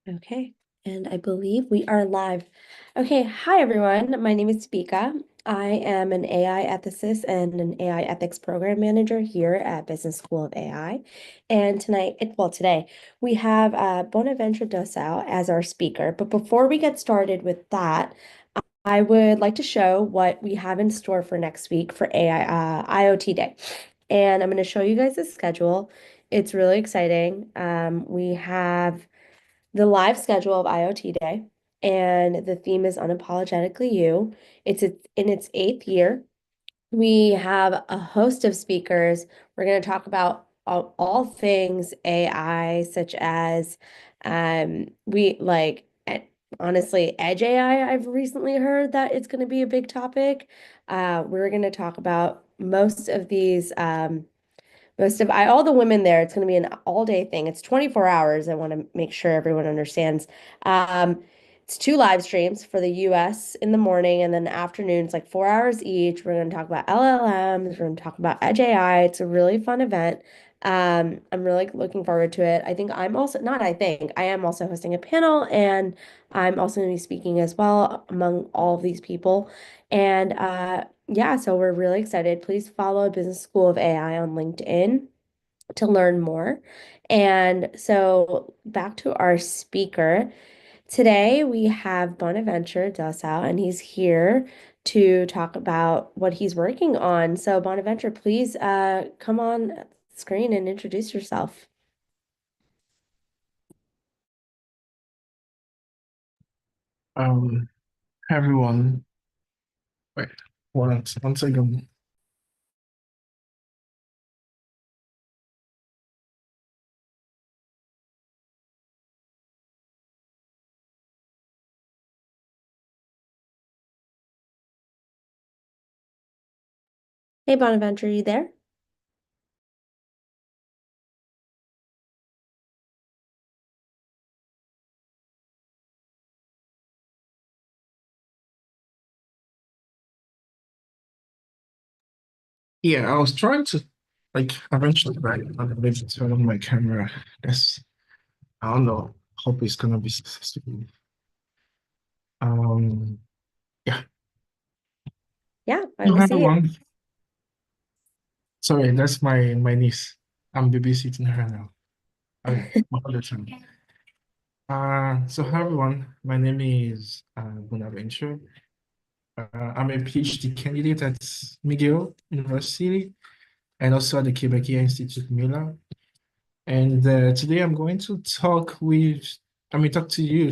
Okay, and I believe we are live. Okay, hi everyone. My name is Vika. I am an AI ethicist and an AI ethics program manager here at Business School of AI. And today, we have Bonaventure Dossou as our speaker. But before we get started with that, I would like to show what we have in store for next week for AI IoT Day. And I'm going to show you guys the schedule. It's really exciting. We have the live schedule of IoT Day, and the theme is Unapologetically You. In its eighth year. We have a host of speakers. We're going to talk about all things AI, such as we like honestly edge AI. I've recently heard that it's going to be a big topic. We're going to talk about all the women there, it's going to be an all-day thing. It's 24 hours. I want to make sure everyone understands. Um, it's two live streams for the US in the morning and then afternoons, like 4 hours each. We're going to talk about LLMs. We're going to talk about Edge AI. It's a really fun event. I'm really looking forward to it. I am also hosting a panel and I'm also going to be speaking as well among all of these people. And yeah, so we're really excited. Please follow Business School of AI on LinkedIn to learn more. And so back to our speaker. Today we have Bonaventure Dossou, and he's here to talk about what he's working on. So Bonaventure, please come on screen and introduce yourself. Um, Hi everyone. Wait, one second. Hey Bonaventure, you there? Yeah, I was trying to eventually right on the to turn on my camera. That's I don't know. Hope it's gonna be successful. Um, yeah. Yeah, I So will hi see it. everyone. Sorry, that's my niece. I'm babysitting her now. All the time. So hi everyone. My name is Bonaventure. I'm a PhD candidate at McGill University and also at the Quebec Institute Miller. And today I'm going to talk to you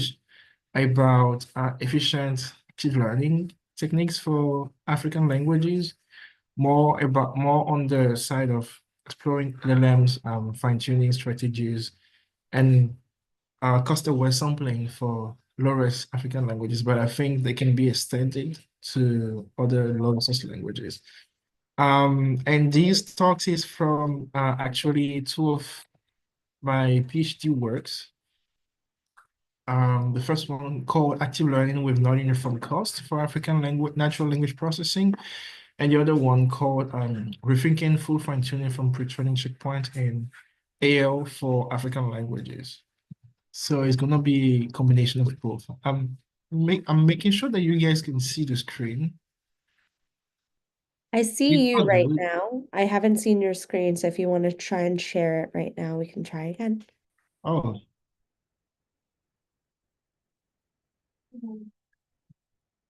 about efficient active learning techniques for African languages, more on the side of exploring LLMs, fine-tuning strategies, and cluster-wide sampling for low-res African languages, but I think they can be extended to other low-resource languages. And these talks is from actually two of my PhD works. The first one called Active Learning with Non-Uniform Cost for African language, Natural Language Processing, and the other one called Rethinking Full Fine-Tuning from Pre-training Checkpoint in AL for African Languages. So it's gonna be a combination of both. I'm making sure that you guys can see the screen. I see you right now. I haven't seen your screen, so if you want to try and share it right now, we can try again. Oh,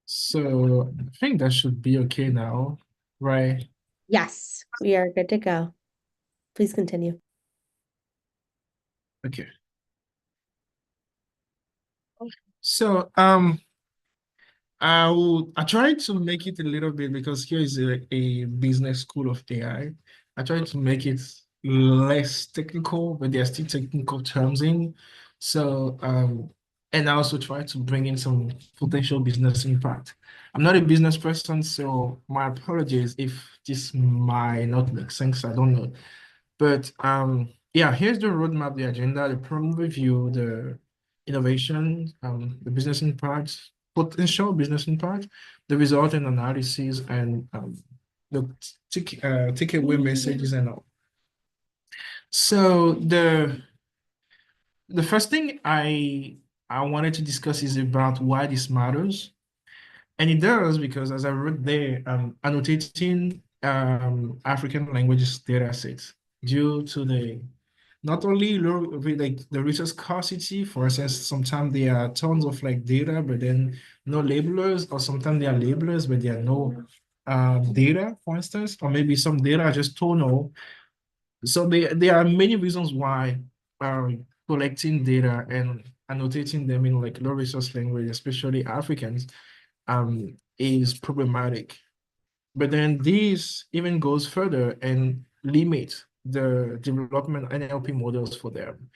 so I think that should be okay now, right? Yes, we are good to go. Please continue. Okay. So I tried to make it a little bit because here is a business school of AI. I tried to make it less technical, but there are still technical terms in. So and I also try to bring in some potential business impact. I'm not a business person, so my apologies if this might not make sense. I don't know. But yeah, here's the roadmap, the agenda, the problem review, the innovation, the business impact, potential business impact, the result and analysis, and the takeaway messages and all. So the first thing I wanted to discuss is about why this matters. And it does because, as I wrote there, annotating African languages data sets due to the not only low, like the resource scarcity. For instance, sometimes there are tons of like data, but then no labelers, or sometimes there are labelers, but there are no data, for instance, or maybe some data are just tonal. So there are many reasons why collecting data and annotating them in like low resource language, especially Africans, is problematic. But then this even goes further and limits the development NLP models for them.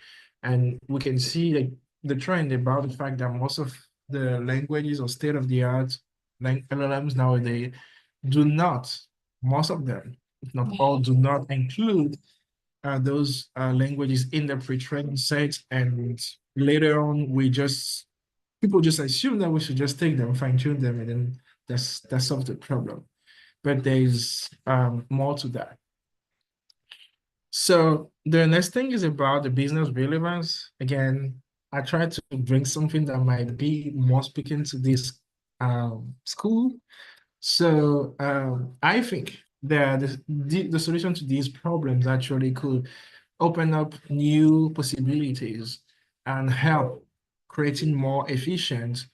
And we can see like the trend about the fact that most of the languages or state-of-the-art LLMs nowadays do not, most of them, if not all, do not include those languages in the pre-training set. And later on, people just assume that we should just take them, fine-tune them, and then that solves the problem. But there's more to that. So the next thing is about the business relevance. Again, I try to bring something that might be more speaking to this school. So I think that the solution to these problems actually could open up new possibilities and help creating more efficient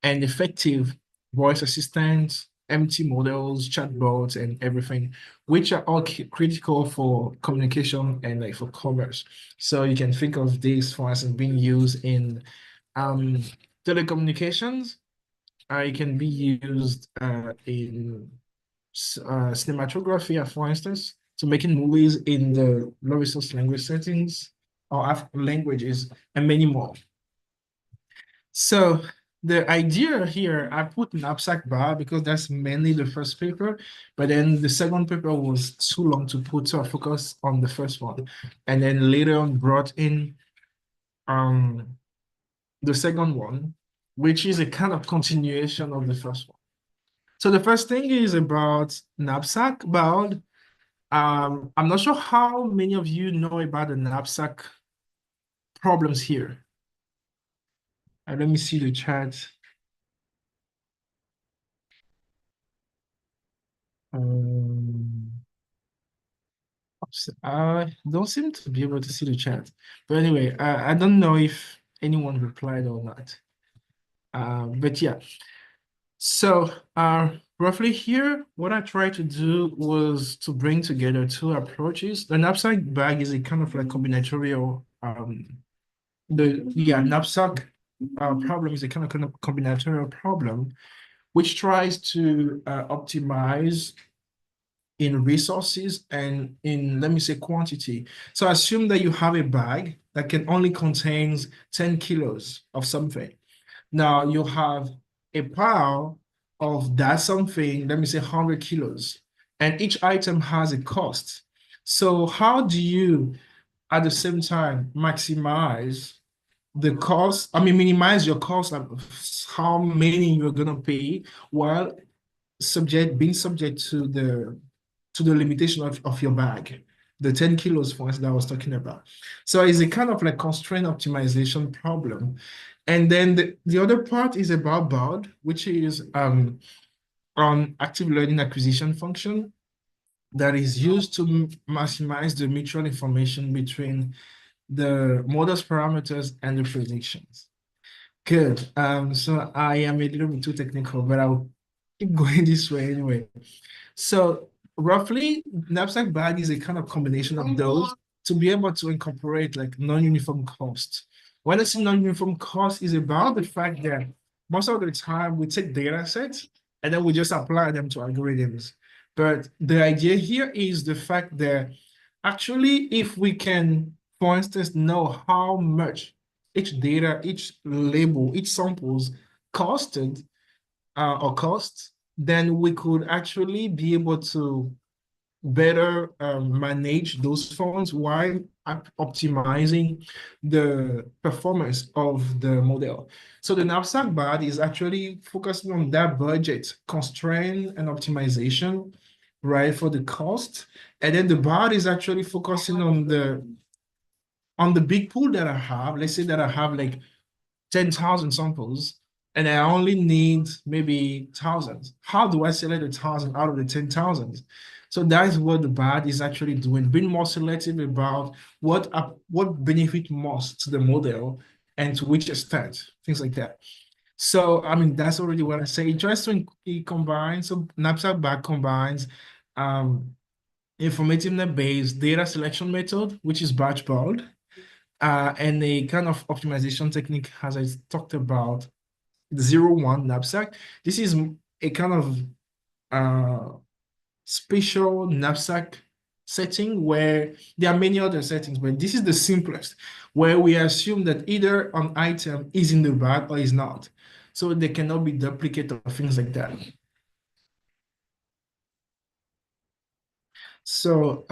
and effective voice assistants, MT models, chatbots, and everything, which are all critical for communication and like for commerce. So you can think of this, for instance, being used in um, telecommunications. It can be used in cinematography, for instance, to making movies in the low resource language settings or languages, and many more. So the idea here, I put knapsack bar because that's mainly the first paper, but then the second paper was too long to put, so I focused on the first one. And then later on brought in the second one, which is a kind of continuation of the first one. So the first thing is about knapsack bound. I'm not sure how many of you know about the knapsack problems here. Let me see the chat. I don't seem to be able to see the chat. But anyway, I don't know if anyone replied or not. But yeah. So roughly here, what I tried to do was to bring together two approaches. The knapsack bag is a kind of like combinatorial knapsack problem is a kind of combinatorial problem, which tries to optimize in resources and in, let me say, quantity. So assume that you have a bag that can only contains 10 kilos of something. Now you have a pile of that something, let me say 100 kilos, and each item has a cost. So how do you, at the same time, maximize the cost, minimize your cost of how many you're gonna pay while being subject to the limitation of your bag, the 10 kilos, for instance, that I was talking about. So it's a kind of like constraint optimization problem. And then the other part is about BOD, which is on active learning acquisition function that is used to maximize the mutual information between the model's parameters and the predictions. Good. So I am a little bit too technical, but I'll keep going this way anyway. So roughly, knapsack bag is a kind of combination of those to be able to incorporate like non-uniform cost. When I say non-uniform cost is about the fact that most of the time we take data sets and then we just apply them to algorithms. But the idea here is the fact that actually if we can, for instance, know how much each data, each label, each samples costed or costs, then we could actually be able to better manage those funds while optimizing the performance of the model. So the knapsack bot is actually focusing on that budget constraint and optimization, right, for the cost. And then the bot is actually focusing on the big pool that I have. Let's say that I have like 10,000 samples and I only need maybe thousands. How do I select the 1,000 out of the 10,000? So that is what the BAD is actually doing, being more selective about what benefit most to the model and to which extent, things like that. So, I mean, that's already what I say. Interesting, it combines, so knapsack bag combines um, informativeness-based data selection method, which is batch bound, and a kind of optimization technique, as I talked about, the 0-1 knapsack. This is a kind of uh, special knapsack setting where there are many other settings, but this is the simplest, where we assume that either an item is in the bag or is not. So they cannot be duplicated or things like that. So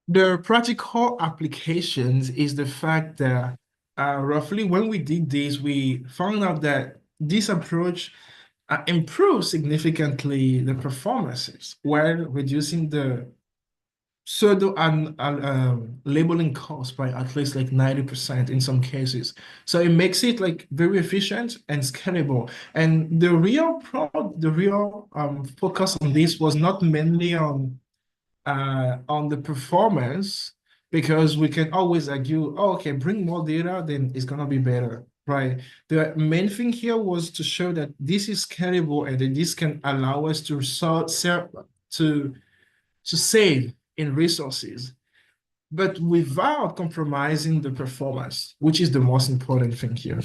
the practical applications is the fact that roughly when we did this, we found out that this approach improves significantly the performances while reducing the pseudo and labeling cost by at least like 90% in some cases. So it makes it like very efficient and scalable. And the real focus on this was not mainly on the performance, because we can always argue, oh, okay, bring more data, then it's gonna be better, right? The main thing here was to show that this is scalable and that this can allow us to save in resources, but without compromising the performance, which is the most important thing here.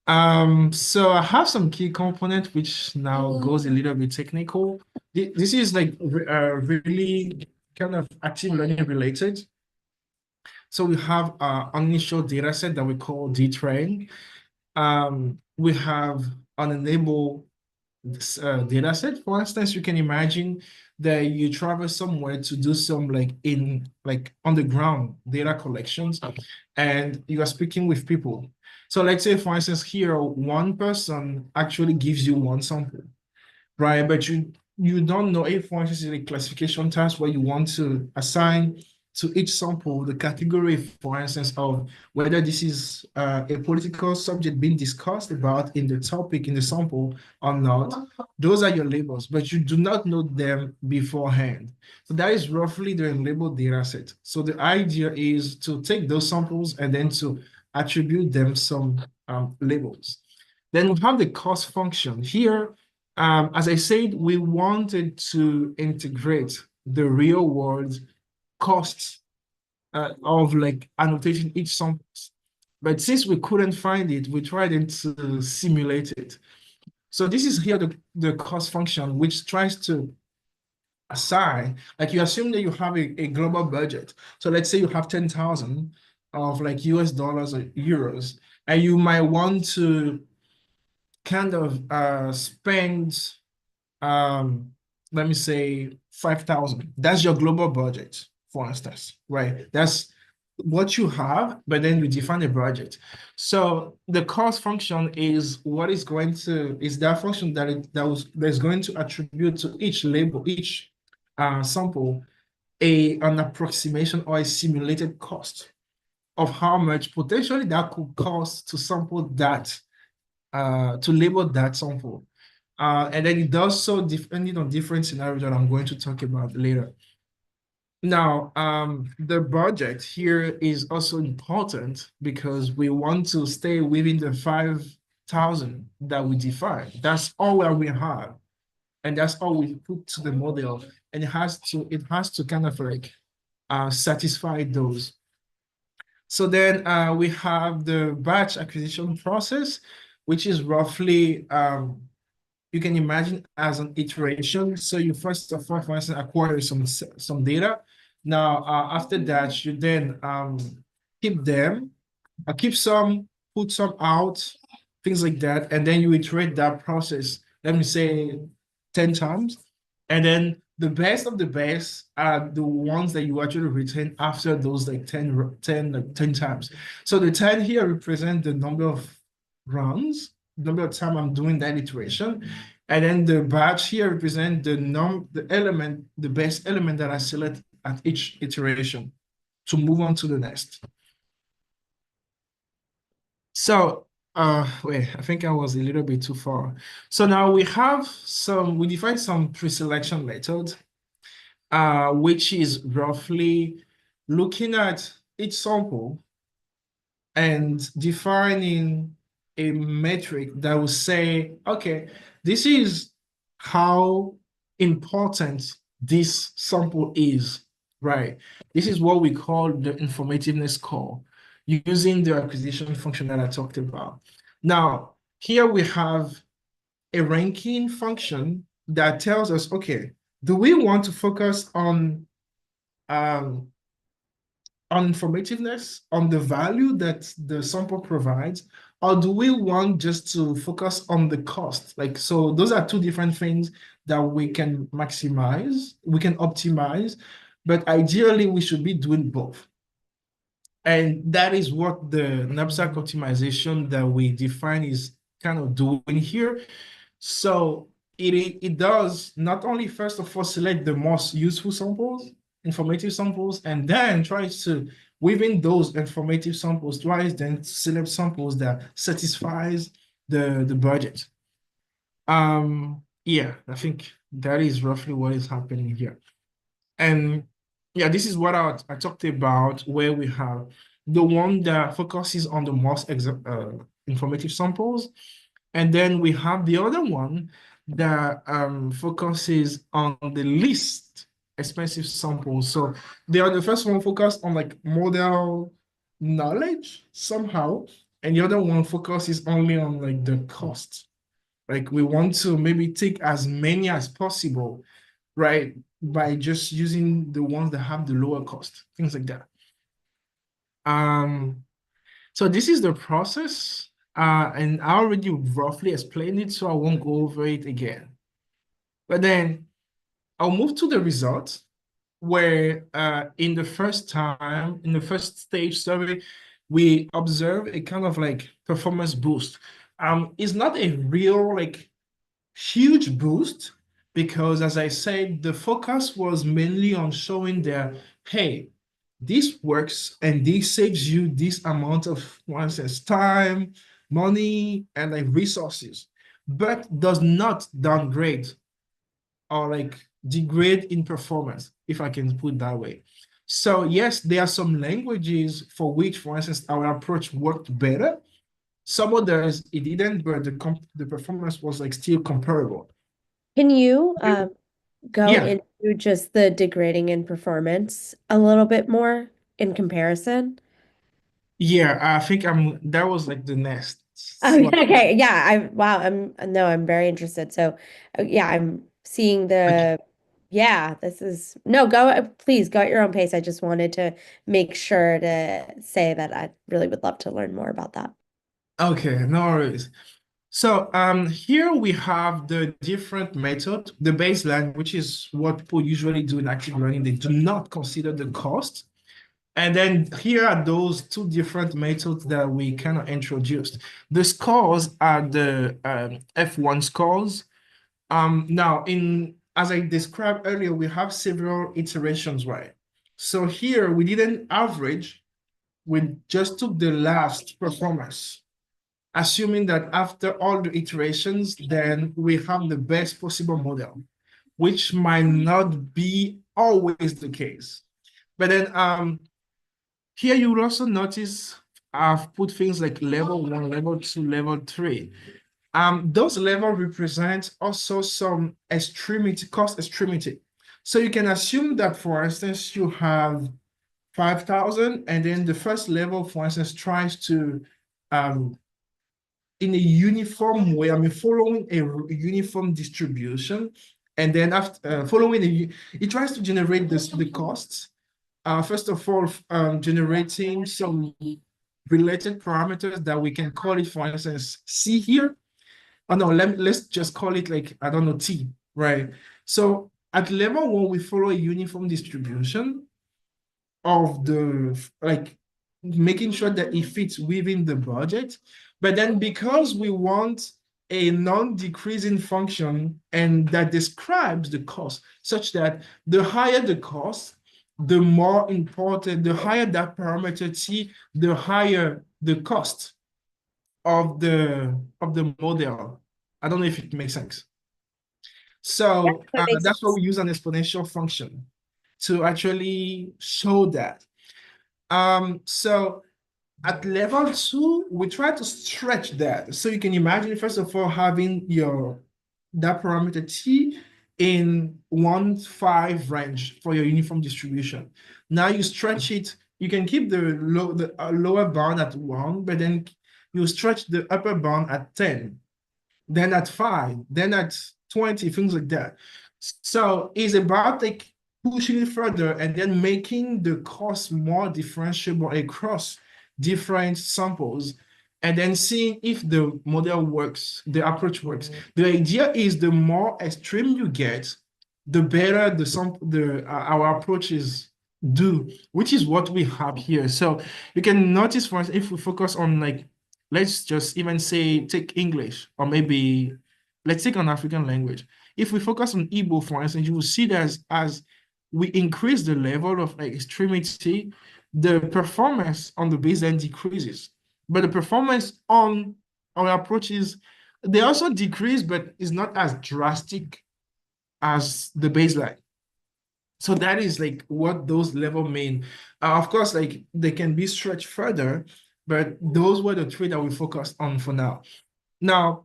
So I have some key component which now goes a little bit technical. This is like really kind of active learning related. So we have an initial data set that we call dtrain. We have an enable data set. For instance, you can imagine that you travel somewhere to do some like on the ground data collections, and you are speaking with people. So let's say, for instance, here, one person actually gives you one sample, right? But you don't know if, for instance, a classification task where you want to assign to each sample the category, for instance, of whether this is a political subject being discussed about in the topic in the sample or not. Those are your labels, but you do not know them beforehand. So that is roughly the labeled data set. So the idea is to take those samples and then to attribute them some labels. Then we have the cost function here. As I said, we wanted to integrate the real world costs of like annotating each sample. But since we couldn't find it, we tried to simulate it. So this is here the cost function, which tries to assign, like you assume that you have a global budget. So let's say you have 10,000 of like US dollars or euros, and you might want to kind of spend let me say 5,000. That's your global budget, for instance, right? That's what you have, but then you define a budget. So the cost function is what is going to is that function that's going to attribute to each label, each sample, an approximation or a simulated cost of how much potentially that could cost to sample that, to label that sample. And then it does so depending on different scenarios that I'm going to talk about later. Now, the budget here is also important because we want to stay within the 5,000 that we define. That's all that we have. And that's all we put to the model. And it has to kind of like satisfy those. So then we have the batch acquisition process, which is roughly you can imagine as an iteration. So you first of all, for instance, acquire some data. Now, after that, you then keep them, keep some, put some out, things like that, and then you iterate that process. Let me say 10 times, and then the best of the best are the ones that you actually retain after those like 10 times. So the 10 here represent the number of runs, number of time I'm doing that iteration. And then the batch here represent the best element that I select at each iteration. to move on to the next. So, wait, I think I was a little bit too far. So now we define some pre-selection methods, which is roughly looking at each sample and defining a metric that will say, okay, this is how important this sample is, right? This is what we call the informativeness score using the acquisition function that I talked about. Now, here we have a ranking function that tells us, okay, do we want to focus um, on informativeness, on the value that the sample provides, or do we want just to focus on the cost? Like, so those are two different things that we can maximize, we can optimize, but ideally we should be doing both. And that is what the knapsack optimization that we define is kind of doing here. So it does not only first of all select the most useful samples, informative samples, and then tries to, within those informative samples, tries then to select samples that satisfies the budget. Yeah, I think that is roughly what is happening here. And yeah, this is what I talked about, where we have the one that focuses on the most informative samples. And then we have the other one that focuses on the least expensive samples. So the first one focused on like model knowledge somehow, and the other one focuses only on like the cost. Like we want to maybe take as many as possible, right? By just using the ones that have the lower cost, things like that. So this is the process, and I already roughly explained it, so I won't go over it again. But then I'll move to the results, where in the first stage, sorry, we observe a kind of like performance boost. It's not a real like huge boost because, as I said, the focus was mainly on showing that, hey, this works and this saves you this amount of, for instance, time, money, and like resources, but does not downgrade or like degrade in performance, if I can put it that way. So yes, there are some languages for which, for instance, our approach worked better. Some others it didn't, but the performance was like still comparable. Can you go Yeah, into just the degrading in performance a little bit more in comparison? yeah, I think that was like the next Oh, slide. okay. Yeah, wow, I'm very interested. So, yeah, I'm seeing Like, yeah, this is, no, please go at your own pace. I just wanted to make sure to say that I really would love to learn more about that. okay, no worries. So here we have the different method, the baseline, which is what people usually do in active learning. They do not consider the cost. And then here are those two different methods that we kind of introduced. The scores are the F1 scores. Now, as I described earlier, we have several iterations, right? So here we didn't average, we just took the last performance, assuming that after all the iterations, then we have the best possible model, which might not be always the case. But then here you will also notice I've put things like level 1, level 2, level 3. Those levels represent also some extremity, cost extremity. So you can assume that, for instance, you have 5,000, and then the first level, for instance, tries to, in a uniform way, I mean, following a uniform distribution, and then after it tries to generate the costs. First of all, generating some related parameters that we can call it, for instance, C here. Oh no, let's just call it like, I don't know, T, right? So at level 1, we follow a uniform distribution of like making sure that it fits within the budget. But then because we want a non-decreasing function and that describes the cost such that the higher the cost, the more important, the higher that parameter T, the higher the cost of the model. I don't know if it makes sense. So That makes that's why sense. we use an exponential function to actually show that. So at level 2, we try to stretch that. So you can imagine, first of all, having that parameter T in 1, 5 range for your uniform distribution. Now you stretch it, you can keep the lower bound at 1, but then you stretch the upper bound at 10, then at 5, then at 20, things like that. So it's about like pushing it further and then making the cost more differentiable across different samples and then seeing if the model works, the approach works. The idea is the more extreme you get, the better our approaches do, which is what we have here. So you can notice, for us, if we focus on like, let's just even say take English, or maybe let's take an African language. If we focus on Igbo, for instance, you will see that as we increase the level of like extremity, the performance on the baseline decreases. But the performance on our approaches, they also decrease, but it's not as drastic as the baseline. So that is like what those level mean. Of course, like they can be stretched further, but those were the three that we focused on for now. Now,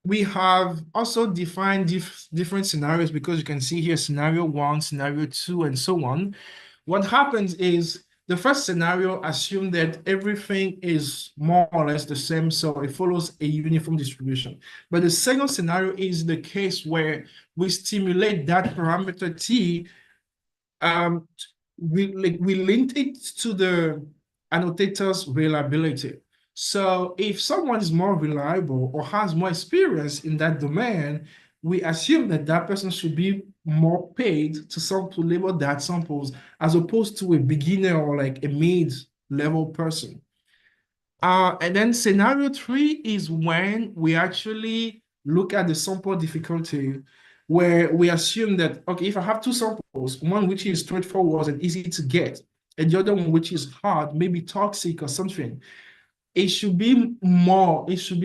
we have also defined different scenarios because you can see here scenario 1, scenario 2, and so on. What happens is the first scenario assumes that everything is more or less the same, so it follows a uniform distribution. But the second scenario is the case where we stimulate that parameter T. We linked it to the annotator's reliability. So if someone is more reliable or has more experience in that domain, we assume that that person should be more paid to label that samples as opposed to a beginner or like a mid-level person. And then scenario 3 is when we actually look at the sample difficulty, where we assume that, okay, if I have two samples, one which is straightforward and easy to get, and the other one which is hard, maybe toxic or something, it should be more it should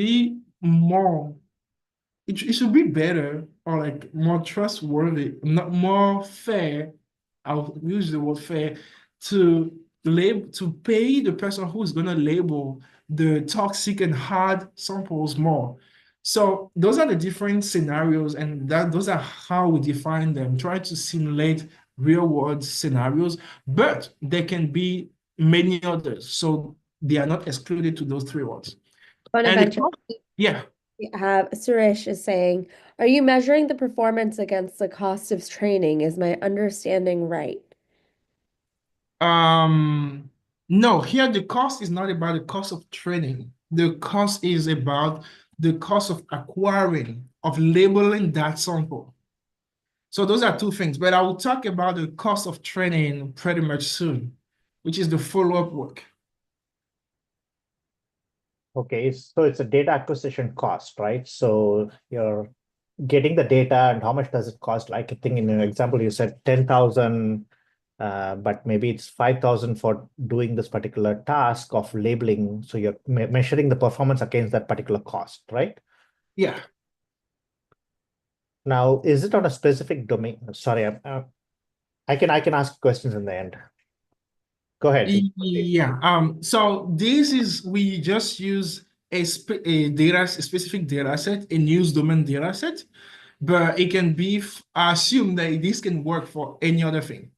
be better or like more trustworthy, not more fair. I'll use the word fair to pay the person who's gonna label the toxic and hard samples more. So those are the different scenarios, and those are how we define them. Try to simulate real world scenarios, but there can be many others. So they are not excluded to those three words. And Bonaventure, yeah. we have Suresh is saying, are you measuring the performance against the cost of training? Is my understanding right? Um, no, here the cost is not about the cost of training. The cost is about the cost of acquiring, of labeling that sample. So those are two things, but I will talk about the cost of training pretty much soon, which is the follow-up work. Okay, so it's a data acquisition cost, right? So you're getting the data and how much does it cost? Like I think in an example, you said 10,000, but maybe it's 5,000 for doing this particular task of labeling. So you're measuring the performance against that particular cost, right? Yeah. Now, is it on a specific domain? Sorry, I can ask questions in the end. Go ahead. Yeah. So we just use a specific data set, a news domain data set, but it can be assumed that this can work for any other thing.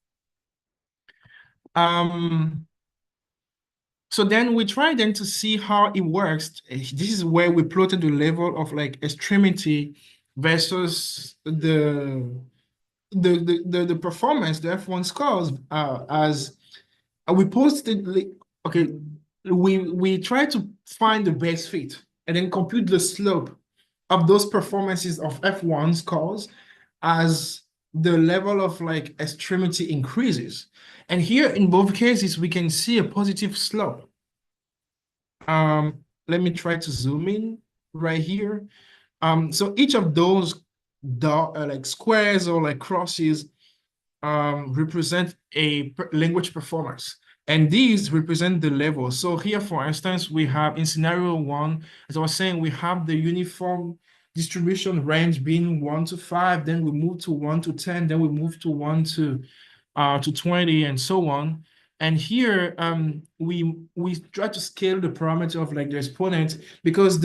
So then we try then to see how it works. This is where we plotted the level of like extremity versus the performance the F1 scores as we posted. Okay, we try to find the best fit and then compute the slope of those performances of F1 scores as the level of like extremity increases. And here in both cases, we can see a positive slope. Let me try to zoom in right here. So each of those like squares or like crosses represent a language performance. And these represent the level. So here, for instance, we have in scenario one, as I was saying, we have the uniform distribution range being 1 to 5, then we move to 1 to 10, then we move to 1 to 20 and so on. And here we try to scale the parameter of like the exponent because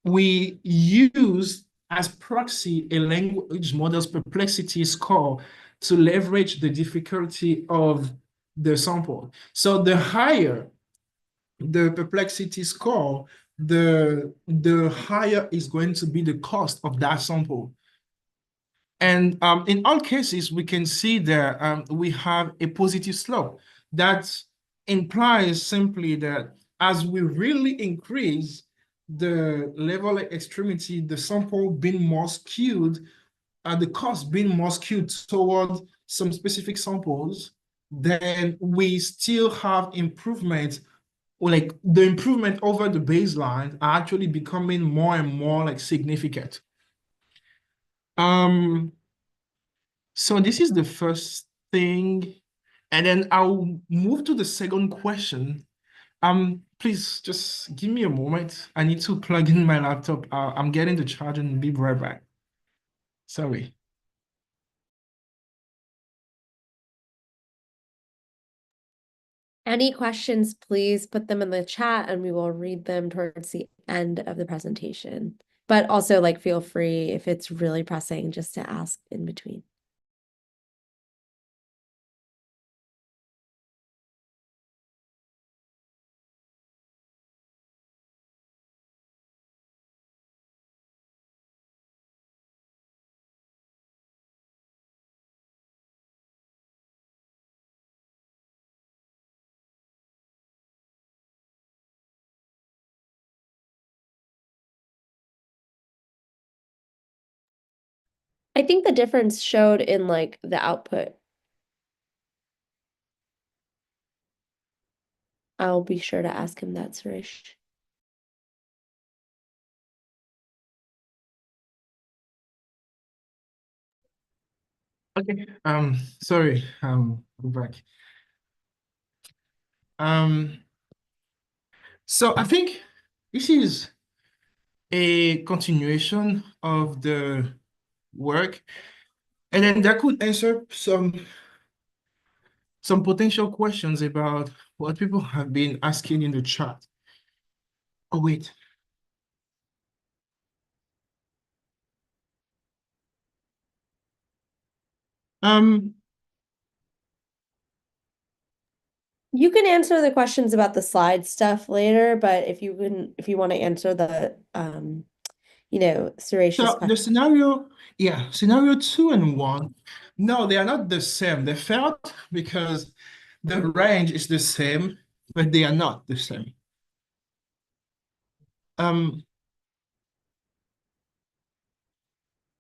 we use as proxy a language model's perplexity score to leverage the difficulty of the sample. So the higher the perplexity score, the higher is going to be the cost of that sample. And in all cases, we can see that we have a positive slope. That implies simply that as we really increase the level of extremity, the sample being more skewed, the cost being more skewed toward some specific samples, then we still have improvement, like the improvement over the baseline are actually becoming more and more like significant. So this is the first thing, and then I'll move to the second question. Please just give me a moment. I need to plug in my laptop. I'm getting the charge and be right back. Sorry. Any questions, please put them in the chat and we will read them towards the end of the presentation. But also like feel free if it's really pressing just to ask in between. I think the difference showed in like the output. I'll be sure to ask him that, Suresh. Okay. Sorry. Go back. So I think this is a continuation of the work, and then that could answer some potential questions about what people have been asking in the chat. Oh, wait. You can answer the questions about the slide stuff later, but if you want to answer the Suresh's So the question. scenario 2 and 1, no, they are not the same. They failed because the range is the same, but they are not the same.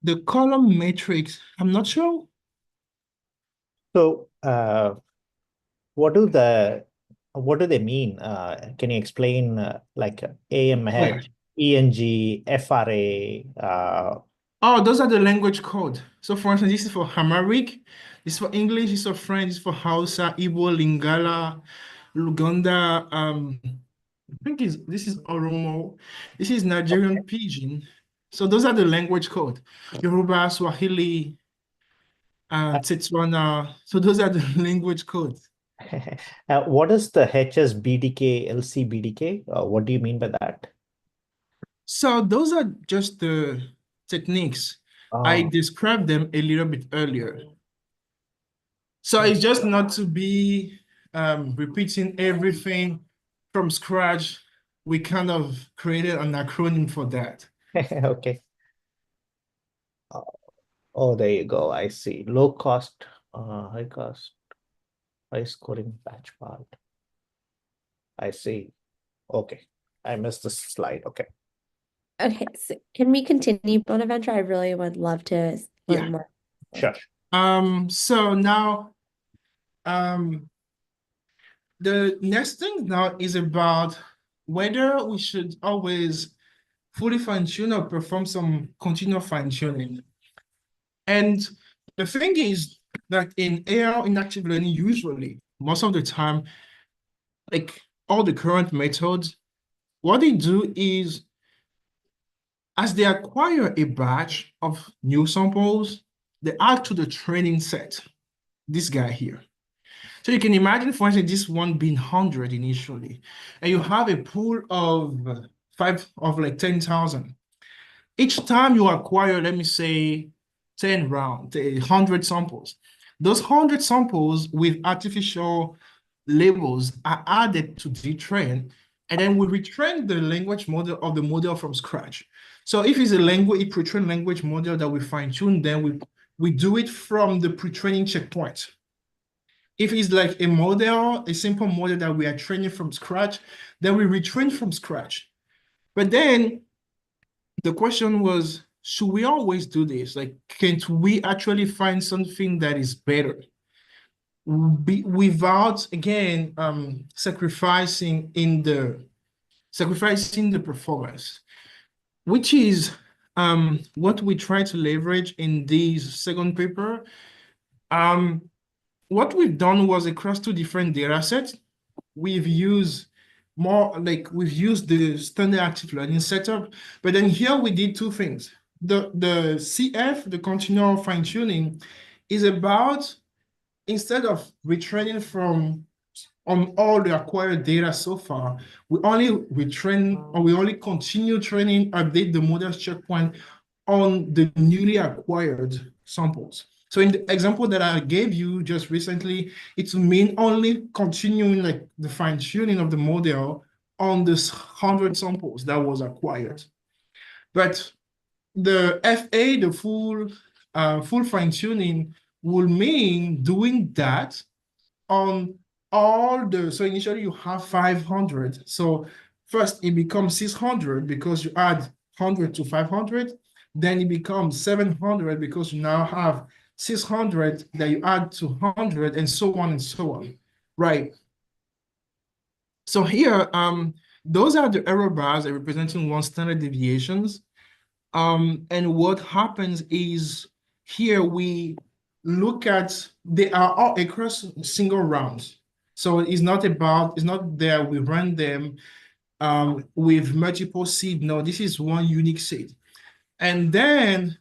The column matrix, I'm not sure. So, what do they mean? Can you explain like AMH, ENG, FRA? Oh, those are the language code. So for instance, this is for Amharic, this is for English, this is for French, this is for Hausa, Igbo, Lingala, Luganda, I think this is Oromo, this is Nigerian Pidgin. So those are the language code. Yoruba, Swahili, Tswana. So those are the language codes. What is the HSBDK, LCBDK? What do you mean by that? So those are just the techniques. I Oh, described them a little bit earlier. So it's just not to be repeating everything from scratch. We kind of created an acronym for that. okay. Oh, there you go. I see. Low cost, high cost, high scoring batch part. I see. Okay. I missed this slide. Okay. Okay, so can we continue, Bonaventure? I really would love to Yeah. learn more. Sure. So now the next thing now is about whether we should always fully fine-tune or perform some continual fine-tuning. And the thing is, that in AI in active learning, usually, most of the time, like all the current methods, what they do is as they acquire a batch of new samples, they add to the training set, this guy here. So you can imagine, for instance, this one being 100 initially, and you have a pool of like 10,000. Each time you acquire, let me say, 10 rounds, 100 samples. Those 100 samples with artificial labels are added to the train, and then we retrain the language model of the model from scratch. So if it's a pre-trained language model that we fine-tune, then we do it from the pre-training checkpoint. If it's like a model, a simple model that we are training from scratch, then we retrain from scratch. But then the question was, should we always do this? Like, can't we actually find something that is better? Without, again, sacrificing the performance, which is what we try to leverage in this second paper. What we've done was across two different data sets. We've used the standard active learning setup, but then here we did two things. The CF, the continual fine-tuning, is about, instead of retraining from on all the acquired data so far, we only continue training, update the model's checkpoint on the newly acquired samples. So in the example that I gave you just recently, it's mean only continuing like the fine-tuning of the model on this 100 samples that was acquired. But the FA, the full fine-tuning, will mean doing that on so initially you have 500. So first it becomes 600 because you add 100 to 500. Then it becomes 700 because you now have 600 that you add to 100, and so on and so on, right? So here, those are the error bars representing one standard deviations. And what happens is here we look at, they are all across single rounds. So it's not there we run them with multiple seed. No, this is one unique seed. And then,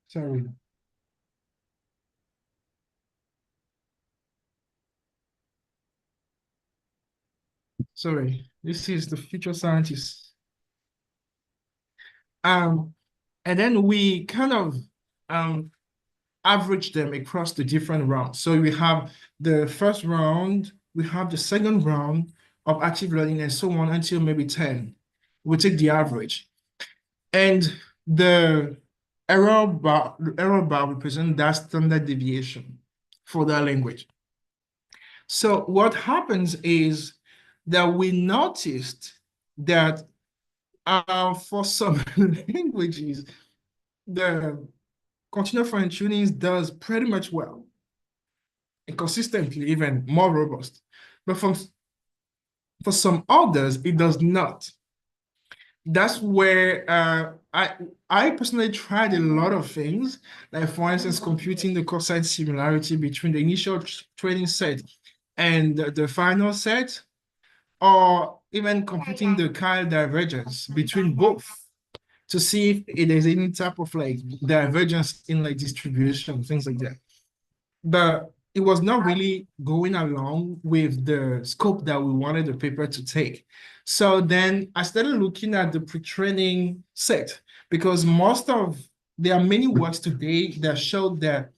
sorry. Sorry, this is the future scientist. And then we kind of average them across the different rounds. So we have the first round, we have the second round of active learning, and so on until maybe 10. We take the average. And the error bar represents that standard deviation for that language. So what happens is that we noticed that for some languages, the continual fine-tuning does pretty much well and consistently, even more robust. But for some others, it does not. That's where I personally tried a lot of things, like for instance, computing the cosine similarity between the initial training set and the final set, or even computing the child divergence between both to see if there's any type of like divergence in like distribution, things like that. But it was not really going along with the scope that we wanted the paper to take. So then I started looking at the pre-training set, because there are many works today that show that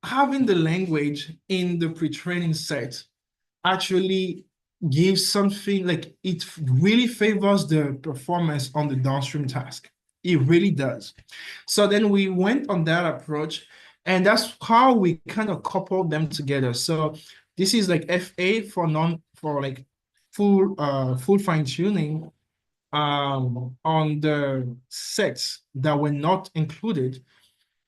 having the language in the pre-training set actually gives something, like it really favors the performance on the downstream task. It really does. So then we went on that approach, and that's how we kind of coupled them together. So this is like FA for like full fine-tuning on the sets that were not included,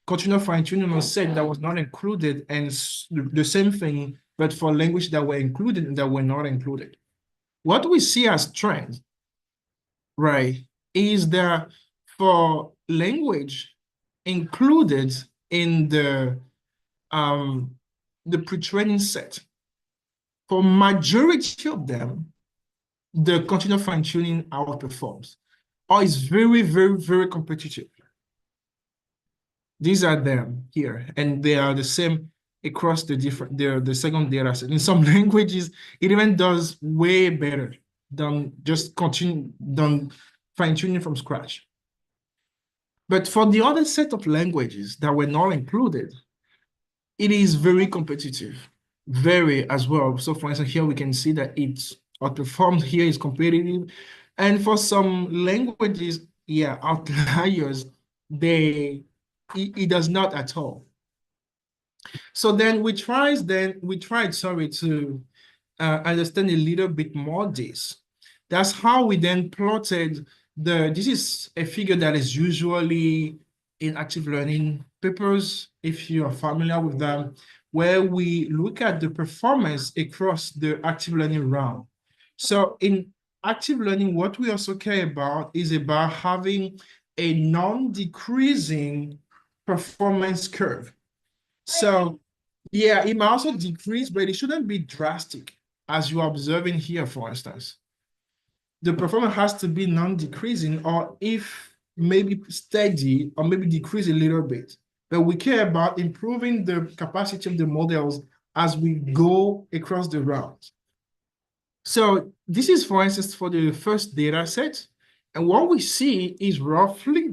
continual fine-tuning on set that was not included, and the same thing, but for language that were included and that were not included. What we see as trends, right, is that for language included in the pre-training set. For majority of them, the continuous fine-tuning outperforms, or is very, very, very competitive. These are them here, and they are the same across the second data set. In some languages, it even does way better than fine-tuning from scratch. But for the other set of languages that were not included, it is very competitive, very as well. So for instance, here we can see that it outperforms here is competitive. And for some languages, yeah, outliers, it does not at all. So then we tried, to understand a little bit more this. That's how we then plotted this is a figure that is usually in active learning papers, if you are familiar with them, where we look at the performance across the active learning round. So in active learning, what we also care about is about having a non-decreasing performance curve. So yeah, it might also decrease, but it shouldn't be drastic, as you're observing here, for instance. The performance has to be non-decreasing, or if maybe steady, or maybe decrease a little bit. But we care about improving the capacity of the models as we go across the route. So this is, for instance, for the first data set. And what we see is roughly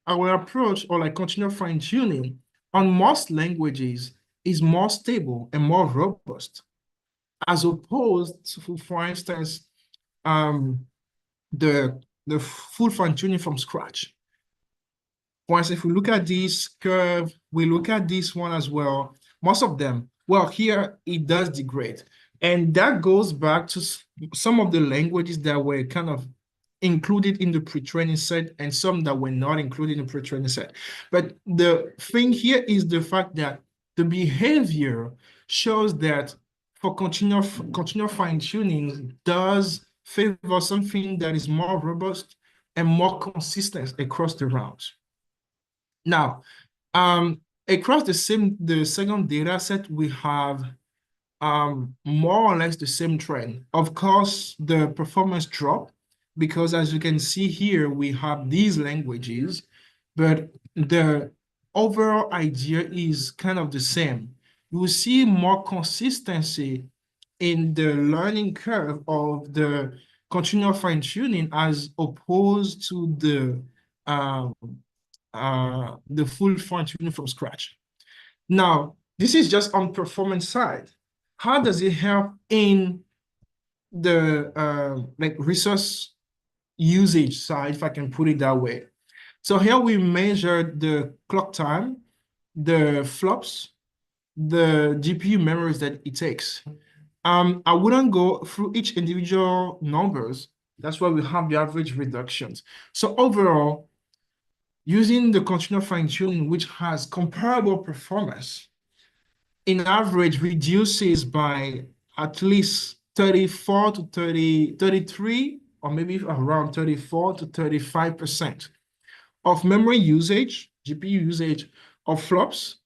our approach, or like continuous fine-tuning on most languages, is more stable and more robust, as opposed to, for instance, the full fine-tuning from scratch. For instance, if we look at this curve, we look at this one as well, most of them, well, here it does degrade. And that goes back to some of the languages that were kind of included in the pre-training set and some that were not included in the pre-training set. But the thing here is the fact that the behavior shows that for continuous fine-tuning does favor something that is more robust and more consistent across the routes. Now, across the second data set, we have more or less the same trend. Of course, the performance drop, because as you can see here, we have these languages, but the overall idea is kind of the same. You will see more consistency in the learning curve of the continuous fine-tuning as opposed to the full fine-tuning from scratch. Now, this is just on performance side. How does it help in the like resource usage side, if I can put it that way? So here we measure the clock time, the flops, the GPU memories that it takes. I wouldn't go through each individual numbers. That's why we have the average reductions. So overall, using the continuous fine-tuning, which has comparable performance, in average reduces by at least 34 to 33, or maybe around 34 to 35% of memory usage, GPU usage, of flops,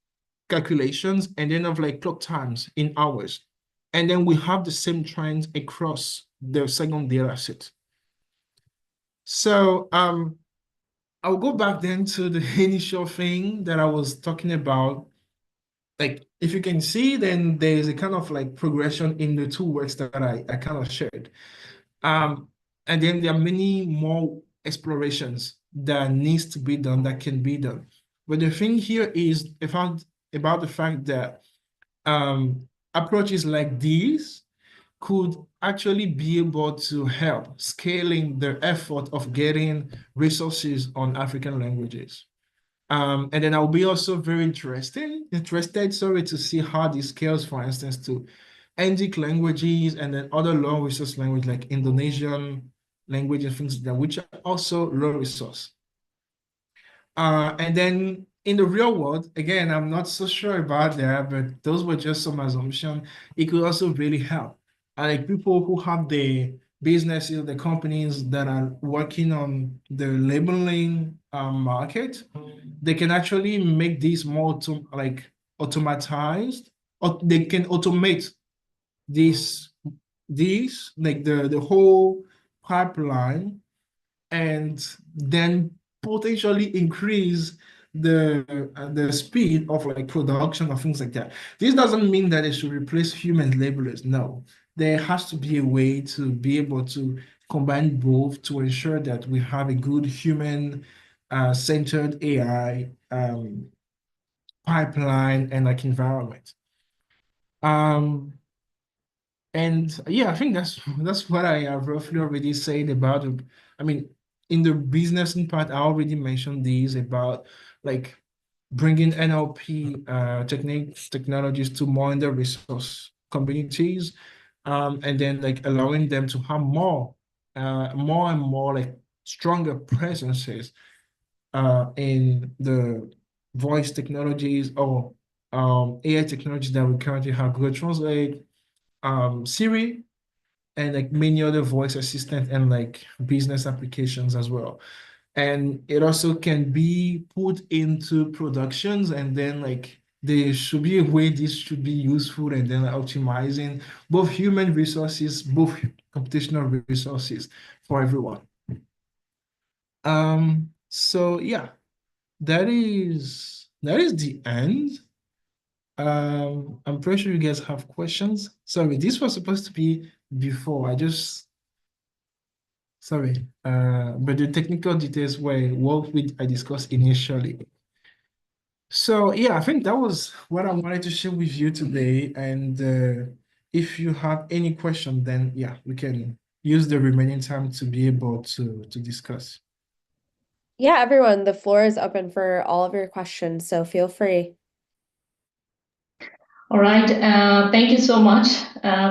calculations, and then of like clock times in hours. And then we have the same trends across the second data set. So I'll go back then to the initial thing that I was talking about. Like, if you can see, then there's a kind of like progression in the two works that I kind of shared. And then there are many more explorations that needs to be done, that can be done. But the thing here is about the fact that approaches like these could actually be able to help scaling the effort of getting resources on African languages. And then I'll be also very interested, to see how this scales, for instance, to Indic languages and then other low resource language like Indonesian language and things like that, which are also low resource. And then in the real world, again, I'm not so sure about that, but those were just some assumptions. It could also really help. Like people who have the businesses, the companies that are working on the labeling market, they can actually make these more automatized, or they can automate this like the whole pipeline, and then potentially increase the speed of like production or things like that. This doesn't mean that it should replace human laborers. No, there has to be a way to be able to combine both to ensure that we have a good human centered AI pipeline and like environment. And yeah, I think that's what I have roughly already said about it. I mean, in the business part, I already mentioned these about like bringing NLP technologies to more in the resource communities, and then like allowing them to have more and more like stronger presences in the voice technologies or AI technologies that we currently have. Google Translate, Siri, and like many other voice assistant and like business applications as well. And it also can be put into productions, and then like there should be a way this should be useful, and then like, optimizing both human resources, both computational resources for everyone. So yeah, that is the end. I'm pretty sure you guys have questions. Sorry, this was supposed to be before. Sorry, but the technical details were what I discussed initially. So yeah, I think that was what I wanted to share with you today. And if you have any question, then yeah, we can use the remaining time to be able to discuss. Yeah, everyone, the floor is open for all of your questions, so feel free. All right, thank you so much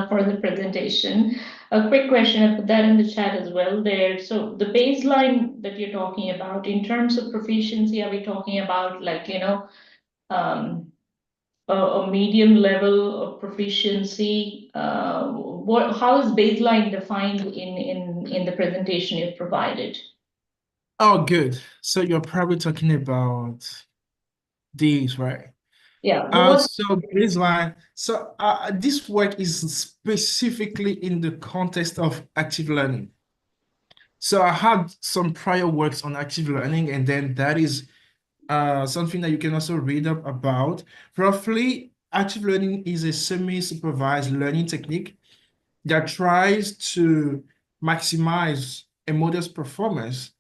for the presentation. A quick question, I put that in the chat as well there. So the baseline that you're talking about in terms of proficiency, are we talking about like, um, a medium level of proficiency? How is baseline defined in the presentation you've provided? Oh, good. So you're probably talking about these, right? Yeah. So baseline. So this work is specifically in the context of active learning. So I had some prior works on active learning, and then that is something that you can also read up about. Roughly, active learning is a semi-supervised learning technique that tries to maximize a model's performance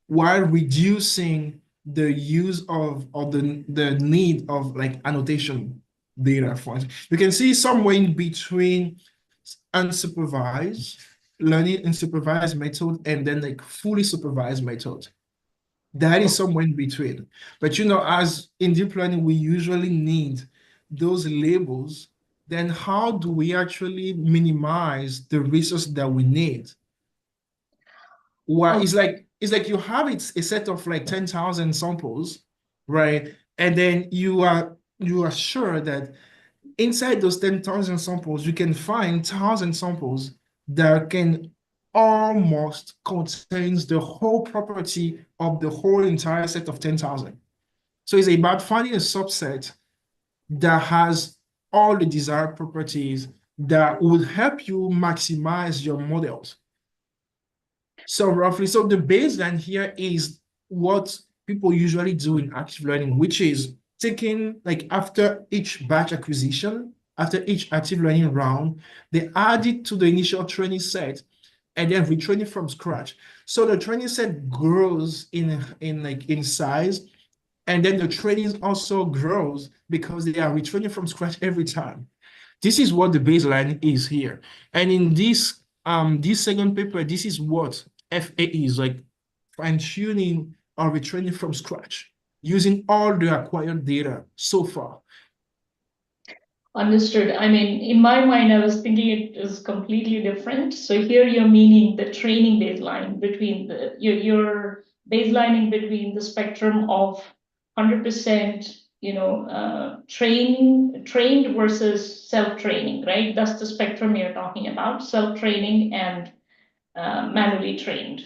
while reducing the use of or the need of like annotation data for it. You can see somewhere in between unsupervised learning and supervised method, and then like fully supervised method. That is somewhere in between. But as in deep learning, we usually need those labels. Then how do we actually minimize the resource that we need? Well, it's like you have a set of like 10,000 samples, right? And then you are sure that inside those 10,000 samples, you can find 1,000 samples that can almost contains the whole property of the whole entire set of 10,000. So it's about finding a subset that has all the desired properties that would help you maximize your models. So roughly, so the baseline here is what people usually do in active learning, which is taking like after each batch acquisition, after each active learning round, they add it to the initial training set and then retrain it from scratch. So the training set grows in size, and then the training also grows because they are retraining from scratch every time. This is what the baseline is here. And in this second paper, this is what FA is like, fine-tuning or retraining from scratch using all the acquired data so far. Understood. I mean, in my mind, I was thinking it is completely different. So here you're meaning the training baseline between you're baselining between the spectrum of 100%, trained versus self-training, right? That's the spectrum you're talking about, self-training and manually trained.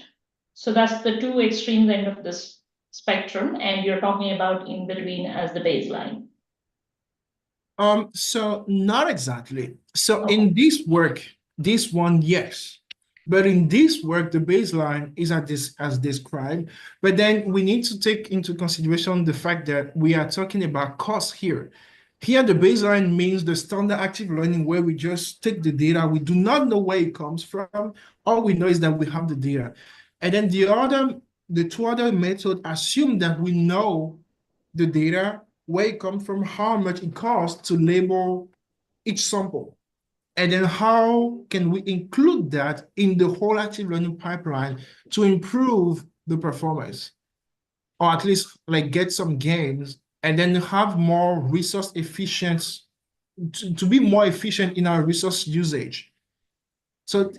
So that's the two extremes end of this spectrum, and you're talking about in between as the baseline? So not exactly. So Okay. in this work, this one, yes. But in this work, the baseline is as described. But then we need to take into consideration the fact that we are talking about cost here. Here, the baseline means the standard active learning where we just take the data. We do not know where it comes from. All we know is that we have the data. And then the two other methods assume that we know the data, where it comes from, how much it costs to label each sample. And then how can we include that in the whole active learning pipeline to improve the performance, or at least like get some gains, and then have more resource efficient, to be more efficient in our resource usage. So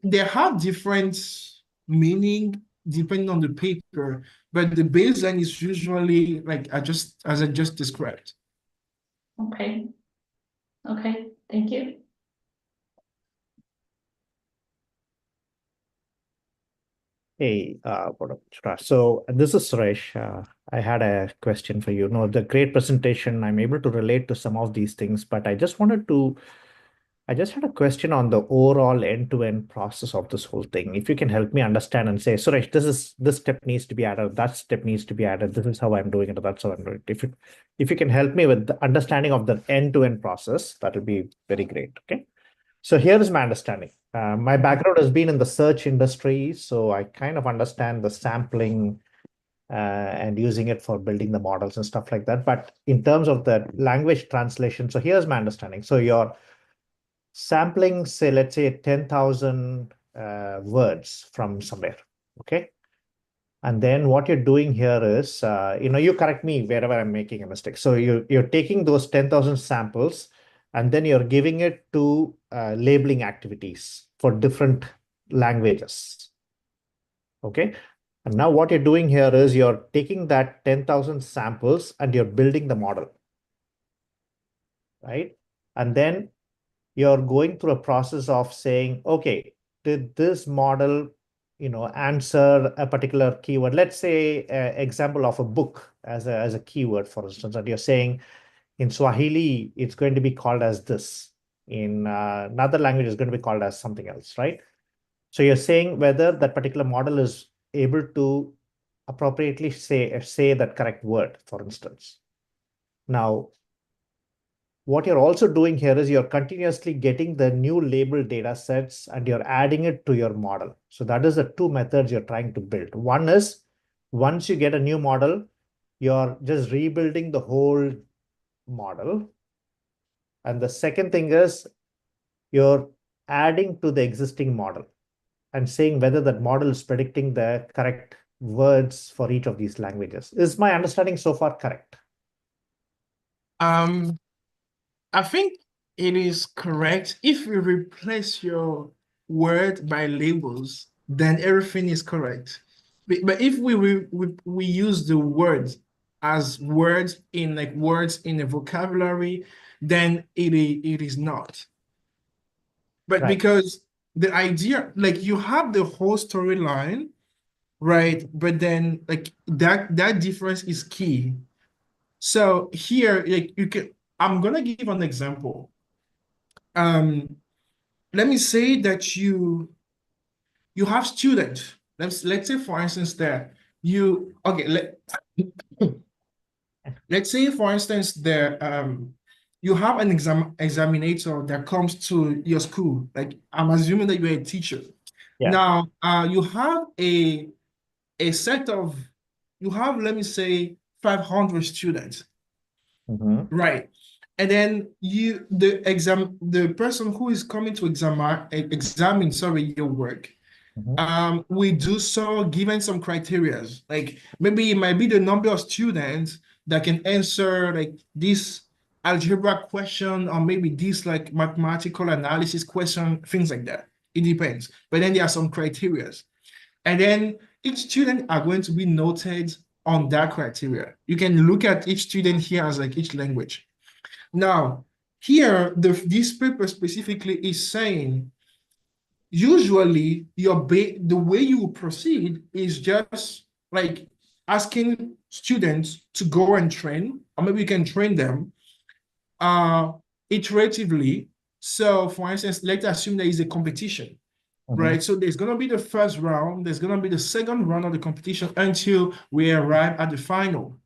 they have different meaning depending on the paper, but the baseline is usually like as I just described. Okay. Okay, thank you. Hey, Bonaventure. So this is Suresh. I had a question for you. No, the great presentation. I'm able to relate to some of these things, but I just had a question on the overall end-to-end process of this whole thing. If you can help me understand and say, Suresh, this step needs to be added, that step needs to be added. This is how I'm doing it. That's how I'm doing it. If you can help me with the understanding of the end-to-end process, that would be very great. Okay. So here is my understanding. My background has been in the search industry, so I kind of understand the sampling and using it for building the models and stuff like that. But in terms of the language translation, so here's my understanding. So you're sampling, say, let's say 10,000 words from somewhere, okay? And then what you're doing here is, you correct me wherever I'm making a mistake. So you're taking those 10,000 samples, and then you're giving it to labeling activities for different languages. Okay. And now what you're doing here is you're taking that 10,000 samples and you're building the model. Right. And then you're going through a process of saying, okay, did this model, answer a particular keyword? Let's say an example of a book as a keyword, for instance, and you're saying, in Swahili, it's going to be called as this. In another language, it's going to be called as something else, right? So you're saying whether that particular model is able to appropriately say that correct word, for instance. Now, what you're also doing here is you're continuously getting the new label data sets and you're adding it to your model. So that is the two methods you're trying to build. One is once you get a new model, you're just rebuilding the whole model. And the second thing is you're adding to the existing model and saying whether that model is predicting the correct words for each of these languages. Is my understanding so far correct? I think it is correct. If you replace your word by labels, then everything is correct. But if we use the words as words in a vocabulary, then it is not. But Right. because the idea, like you have the whole storyline, right? But then like that difference is key. So here, like I'm gonna give an example. Let me say that you have students. Let's say for instance that let's say for instance that you have an examinator that comes to your school. Like I'm assuming that you're a teacher. Yeah. Now you have a set of, let me say 500 students. Mm-hmm. Right. And then the person who is coming to examine, sorry, your work, Mm-hmm. we do so given some criterias. Like maybe it might be the number of students that can answer like this algebra question, or maybe this like mathematical analysis question, things like that. It depends. But then there are some criterias. And then each student are going to be noted on that criteria. You can look at each student here as like each language. Now, here, this paper specifically is saying, usually the way you proceed is just like asking students to go and train, or maybe you can train them iteratively. So for instance, let's assume there is a competition, right? So there's going to be the first round, there's going to be the second round of the competition until we arrive at the final.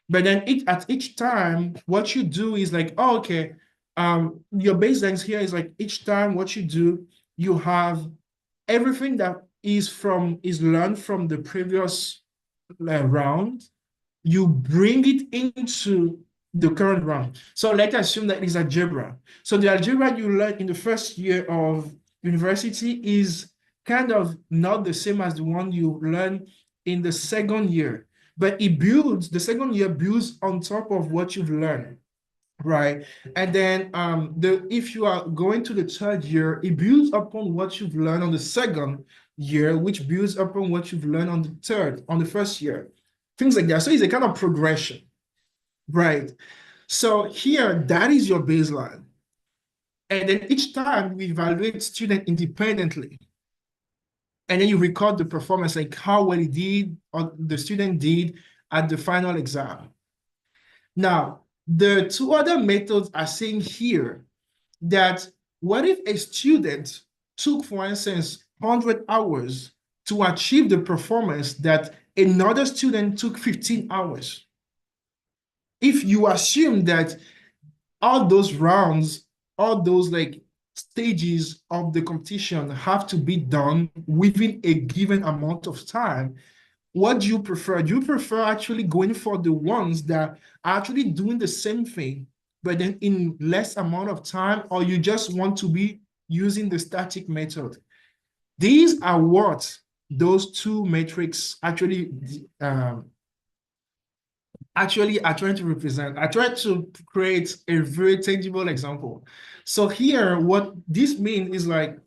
But then at each time, what you do is like, oh, okay, your baselines here is like each time what you do, you have everything that is learned from the previous round, you bring it into the current round. So let's assume that it's algebra. So the algebra you learn in the first year of university is kind of not the same as the one you learn in the second year, but the second year builds on top of what you've learned. Right. And then if you are going to the third year, it builds upon what you've learned on the second year, which builds upon what you've learned on the first year. Things like that. So it's a kind of progression. Right. So here, that is your baseline. And then each time we evaluate student independently. And then you record the performance, like how well he did or the student did at the final exam. Now, the two other methods are saying here that what if a student took, for instance, 100 hours to achieve the performance that another student took 15 hours? If you assume that all those rounds, all those like stages of the competition have to be done within a given amount of time, what do you prefer? Do you prefer actually going for the ones that are actually doing the same thing, but then in less amount of time, or you just want to be using the static method? These are what those two metrics actually are trying to represent. I tried to create a very tangible example. So here, what this means is like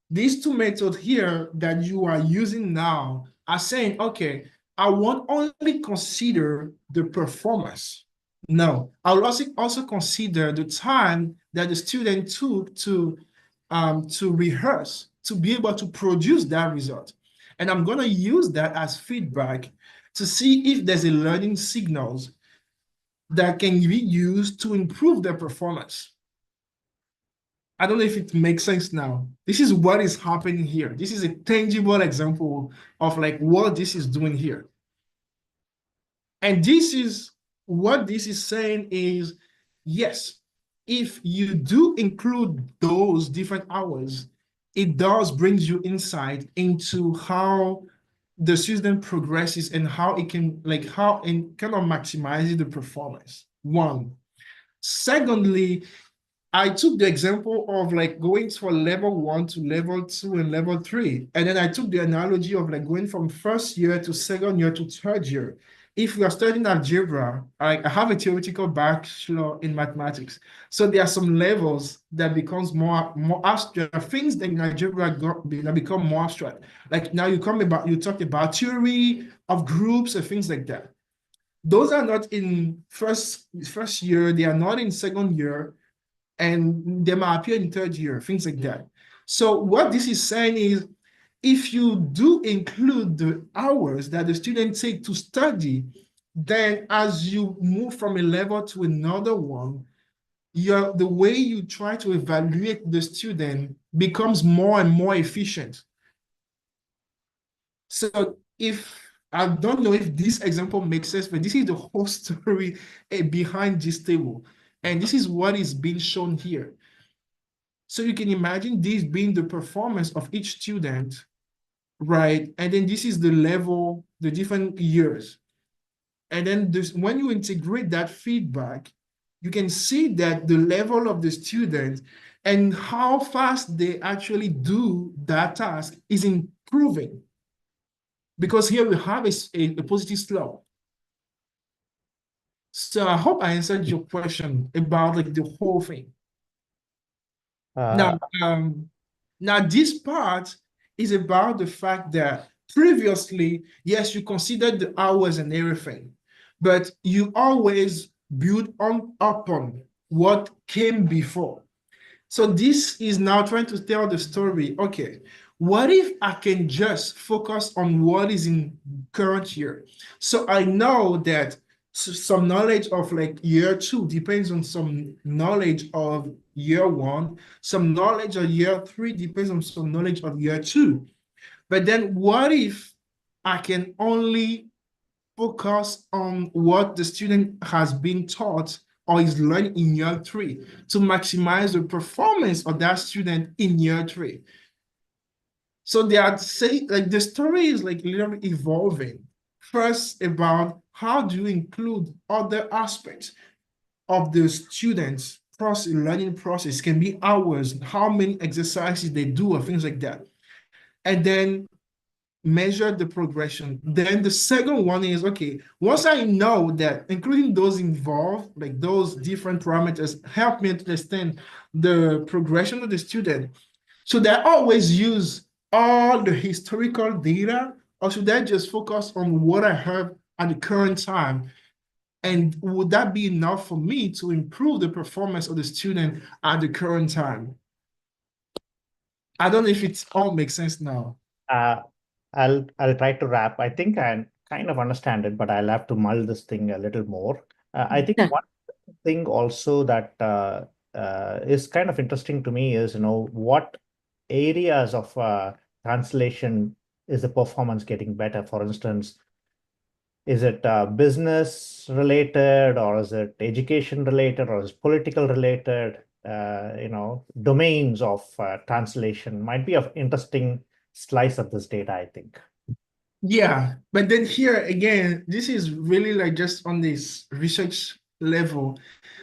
these two methods here that you are using now are saying, okay, I won't only consider the performance. No, I'll also consider the time that the student took to rehearse, to be able to produce that result. And I'm going to use that as feedback to see if there's a learning signals that can be used to improve their performance. I don't know if it makes sense now. This is what is happening here. This is a tangible example of like what this is doing here. And this is what this is saying is, yes, if you do include those different hours, it does bring you insight into how the student progresses and how it can how it kind of maximizes the performance. One. Secondly, I took the example of like going from level 1 to level 2 and level 3. And then I took the analogy of like going from first year to second year to third year. If we are studying algebra, I have a theoretical bachelor in mathematics. So there are some levels that becomes more abstract, things that in algebra that become more abstract. Like now you talk about theory of groups and things like that. Those are not in first year, they are not in second year, and they might appear in third year, things like that. So what this is saying is, if you do include the hours that the students take to study, then as you move from a level to another one, the way you try to evaluate the student becomes more and more efficient. So I don't know if this example makes sense, but this is the whole story behind this table. And this is what is being shown here. So you can imagine this being the performance of each student, right? And then this is the level, the different years. And then when you integrate that feedback, you can see that the level of the student and how fast they actually do that task is improving. Because here we have a positive slope. So I hope I answered your question about like the whole thing. Now this part is about the fact that previously, yes, you considered the hours and everything, but you always build upon what came before. So this is now trying to tell the story. Okay, what if I can just focus on what is in current year? So I know that some knowledge of like year two depends on some knowledge of year one, some knowledge of year three depends on some knowledge of year two. But then what if I can only focus on what the student has been taught or is learning in year three to maximize the performance of that student in year three? So they are saying like the story is like literally evolving. First, about how do you include other aspects of the students' process, learning process, can be hours, how many exercises they do, or things like that. And then measure the progression. Then the second one is, okay, once I know that, including those involved, like those different parameters, help me understand the progression of the student. Should I always use all the historical data, or should I just focus on what I have at the current time? And would that be enough for me to improve the performance of the student at the current time? I don't know if it all makes sense now. Uh, I'll try to wrap. I think I kind of understand it, but I'll have to mull this thing a little more. I think one thing also that is kind of interesting to me is, what areas of translation is the performance getting better? For instance, is it business related, or is it education related, or is it political related? Domains of translation might be of interesting slice of this data, I think. Yeah, but then here again, this is really like just on this research level.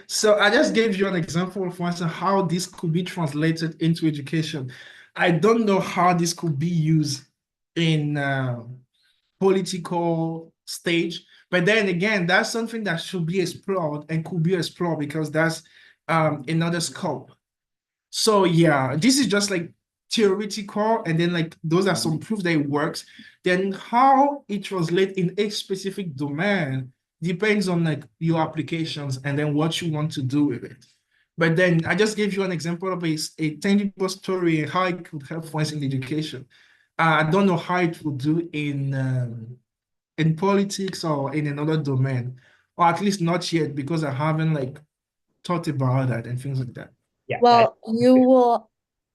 So I just gave you an example of once how this could be translated into education. I don't know how this could be used in political stage, but then again, that's something that should be explored and could be explored because that's another scope. So yeah, this is just like theoretical, and then like those are some proof that it works. Then how it translates in a specific domain depends on like your applications and then what you want to do with it. But then I just gave you an example of a tangible story and how it could help for us in education. I don't know how it will do in politics or in another domain, or at least not yet because I haven't like thought about that and things like that. Yeah. Well, you will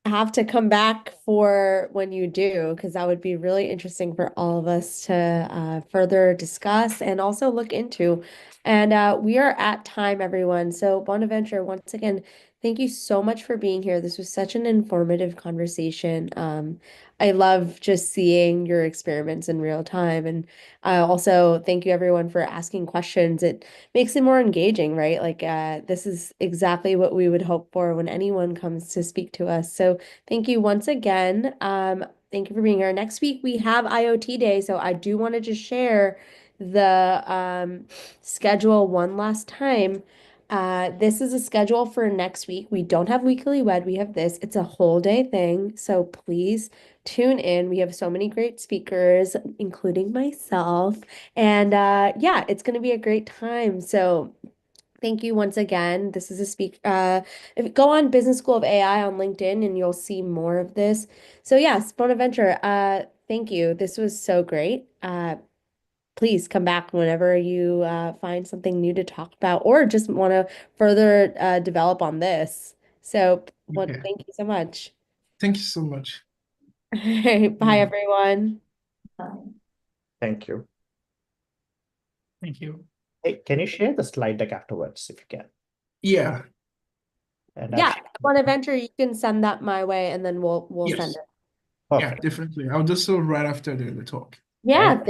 have to come back for when you do, because that would be really interesting for all of us to further discuss and also look into. And we are at time, everyone. So, Bonaventure, once again, thank you so much for being here. This was such an informative conversation. I love just seeing your experiments in real time. And also, thank you, everyone, for asking questions. It makes it more engaging, right? Like this is exactly what we would hope for when anyone comes to speak to us. So thank you once again. Thank you for being here. Next week we have IoT Day, so I do want to just share the schedule one last time. This is a schedule for next week. We don't have WeeklyWed, we have this. It's a whole day thing, so please tune in. We have so many great speakers, including myself. And yeah, it's going to be a great time. So thank you once again. This is a go on Business School of AI on LinkedIn and you'll see more of this. So yes, Bonaventure, thank you. This was so great. Please come back whenever you find something new to talk about or just want to further develop on this. So Okay. thank you so much. Thank you so much. Bye, everyone. Thank you. Thank you. Hey, can you share the slide deck afterwards if you can? Yeah. And Yeah, Bonaventure, you can send that my way and then we'll Yes. send it. Yeah, Perfect. definitely. I'll do so right after the talk. Yeah, thank